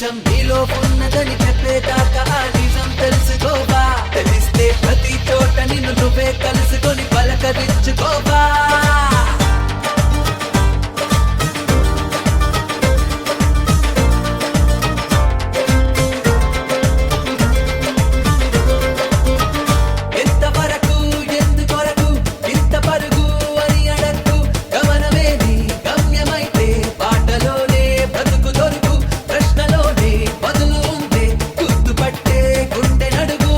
ప్రపంచం నీలో ఉన్నదని చెప్పేదాకా ఆ నిజం తెలుసుకోవా. తెలిస్తే ప్రతి చోట నిన్ను నువ్వే కలుసుకొని పలకరించుకోవా. ఎంతవరకు ఎందుకొరకు ఇంత పరుగు అని అడక్కు. గమనమే నీ గమ్యమైతే పాటలోనే బ్రతుకు దొరుకు. ప్రశ్నలోనే బదులు ఉంటే గుర్తుపట్టే గుండె నడుగు.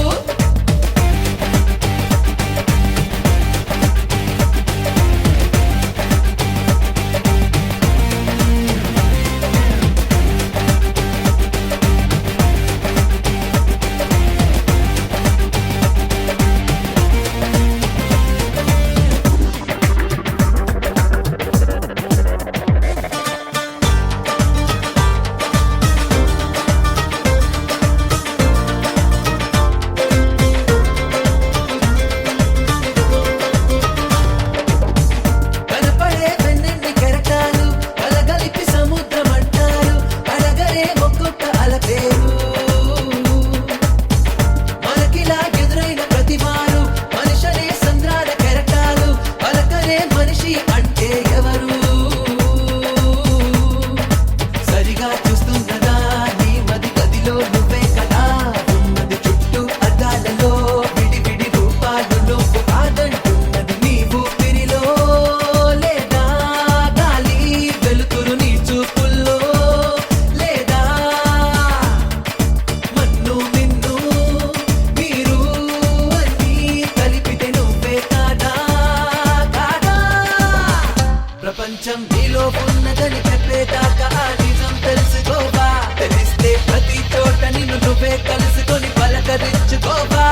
కనపడే వెన్నెన్ని కెరటాలు కలగలిపి సముద్రం అంటారు. అడగరే ఒక్కొక్క అలపేరు. మనకిలా ఎదురైన ప్రతివారు మనిషనే సంద్రాల కెరటాలు. పలకరే మనిషి అంటే ఎవరు? సరిగా చూస్తున్నదా నీ మది గదిలో నువ్వే కదా ఉన్నది. చుట్టూ అద్దాలలో విడివిడి రూపాలు నువ్వు కాదంటున్నది. నీవు పిరిలో లేదా గాలి వెలుతురు నీ చూపుల్లో లేదా మన్ను నిన్ను మీరు అన్నీ కలిపితే నువ్వే కాదా కాదా. ప్రపంచం నీలో ఉన్నదని చెప్పేదాకా ఆ నిజం తెలుసుకోవా. తెలిస్తే ప్రతి చోట నిన్ను నువ్వే కలుసుకొని పలకరించుకోవా.